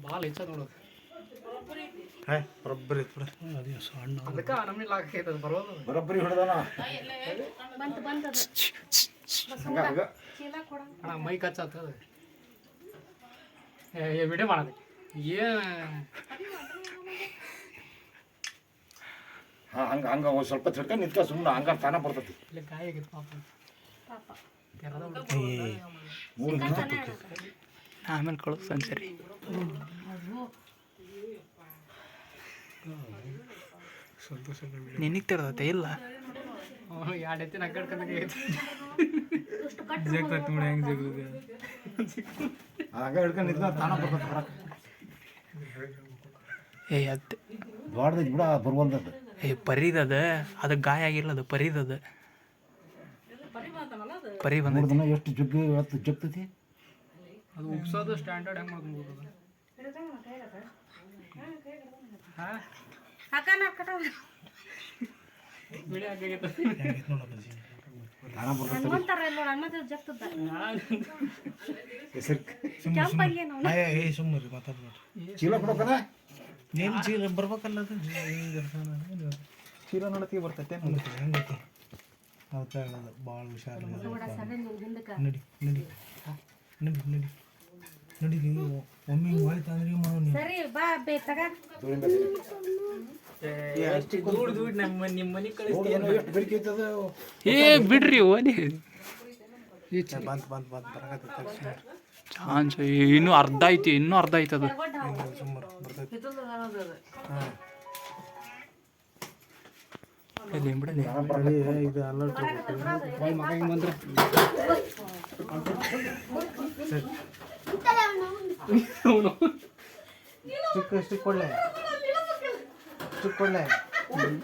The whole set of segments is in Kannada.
ಭಾಳ ಹೆಚ್ಚ ನೋಡೋದು ಬರೋಬ್ಬರಿ ಐತೆ ಬಿಡ ಅದೇ ಸಣ್ಣ ಅದಕ್ಕೆ ನಮಗೆ ಲಾಕ್ ಐತದ ಬರೋದು ಬರೋಬ್ಬರಿ ಹಿಡ್ದಾನ ಅಣ್ಣ ಮೈ ಕಚ್ಚಾತದ ವಿಡಿಯೋ ಮಾಡೋದು ಏನು ಹಾಂ ಹಂಗೆ ಒಂದು ಸ್ವಲ್ಪ ತಿಳ್ಕೊಂಡು ನಿಂತ್ಕ ಸುಮ್ಮನೆ ಹಂಗಾರ ತಾನ ಬರ್ತೈತಿ ಇಲ್ಲ ಗಾಯ ಆಗೈತೆ ಪಾಪ ಮೂರು ದಿನ ಆಮೇಲೆ ಕಳಿಸ್ತಾನೆ ಸರಿ ಸ್ವಲ್ಪ ಸ್ವಲ್ಪ ನಿನಗೆ ತಿರ್ತೈತೆ ಇಲ್ಲ ಎರಡು ಎತ್ತಿನ ಅಗ್ಗಡ್ಕೊಂಡಾಗೆ ಜಗ್ತೈತೆ ನೋಡಿ ಹೆಂಗೆ ಜಗ್ತದೆ ಹಂಗೆ ಹಿಡ್ಕೊಂಡು ನಿಂತ್ಕ ತಾನ ಬರ್ತೈತಿ ಬರಕ್ಕೆ ಏ ಅತ್ತೆ ದೊಡ್ಡದೈತಿ ಬಿಡ ಬರ್ವಲ್ದದ್ದು ಏ ಪರಿದದ ಅದು ಗಾಯ ಆಗಿಲ್ಲ ಅದು ಪರಿದದ ಪರಿ ಮೂರು ಬಂದೈತಿ ದಿನ ಎಷ್ಟು ಜಗ್ಗಿ ಇವತ್ತು ಜಗ್ತೈತಿ ಅದು ಉಪ್ಸೋದು ಸ್ಟ್ಯಾಂಡರ್ಡ್ ಹೆಂಗೆ ಮಾಡ್ಕೊಂಡು ಹಾಂ ವಿಡಿಯೋ ಆಗೈತೆ ತಾನ ಬರ್ತೈತಿ ಹೆಸರು ಸುಮ್ಮನೆ ಮಾತಾಡ್ಬೇಡ್ರಿ ಚೀಲ ಕೊಡೋಕದ ಏನು ಚೀಲ ಬರ್ಬೇಕಲ್ಲ ಅದು ಚೀಲ ನೋಡತ್ತಿಗೆ ಬರ್ತೈತೆ ಹೆಂಗೈತಿ ಅದಕ್ಕೆ ಹೇಳೋದು ಭಾಳ ಹುಷಾರು ನಡಿ ನಡಿ ನಡಿ ನಡಿ ನಡಿ ಒಮ್ಮೆ ಹಿಂಗೆ ಹೋಯ್ತು ಅಂದ್ರೆ ಮಾಡೋ ನೀವು ನಿಮ್ಮ ಮನೆ ಎಷ್ಟು ಬೇಡಿಕೆ ಐತದ ಏ ಬಿಡ್ರಿ ಓಲಿ ಬಂತು ಬರಕತ್ತೈತೆ ಚಾನ್ಸ್ ಇನ್ನೂ ಅರ್ಧ ಐತಿ ಇನ್ನೂ ಅರ್ಧ ಐತಿ ಅದು ಸುಮ್ಮನೆ ಬರ್ತೈತಿ ಇಲ್ಲಿ ಬಿಡಲಿ ಇದು ಅಲರ್ಟ್ ಮಗ ಹಿಂಗೆ ಬಂದ್ರೆ ಸ್ಟಿಕ್ ಕೊಡ್ಲೆ ಸ್ಟಿಕ್ ಕೊಡ್ಲೆ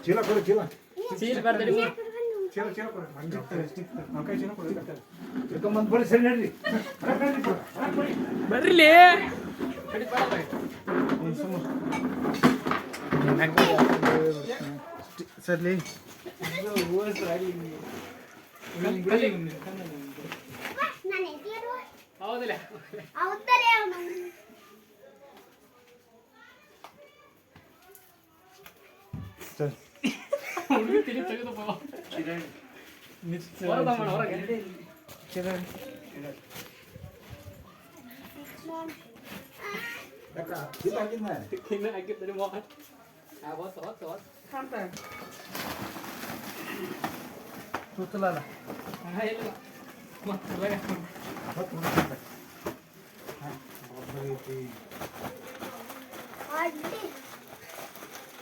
ಚೀಲ ಕೊಡು ಚೀಲ ಸೀಲ್ ಬರ್ತದೆ ಚೀಲ ಚೀಲ ಕೊಡು ಹಂಗೆ ಸ್ಟಿಕ್ ಮಕ್ಕಳ ಚೀಲ ಕೊಡು ಇಟ್ಕೊಂಬಂದು ಬರೀ ಸರಿ ನಡ್ರಿ ಬರ್ರಿಲಿ ಸರ್ಲಿ ಹೌದಿಲ್ಲ ಸರಿ ಹುಡುಗಿ ತಿಳಿ ತೆಗೆದಪ್ಪ ಹೊರಗೆ ಚೀಲ ಹಾಕಿದ್ನ ಇನ್ನು ಹಾಕಿರ್ತಾರೆ ಹೊತ್ತು ಹೊತ್ತು ಹೊತ್ತು ಸುತ್ತಲ ಇಲ್ಲ ಮತ್ತೆ ಐತಿ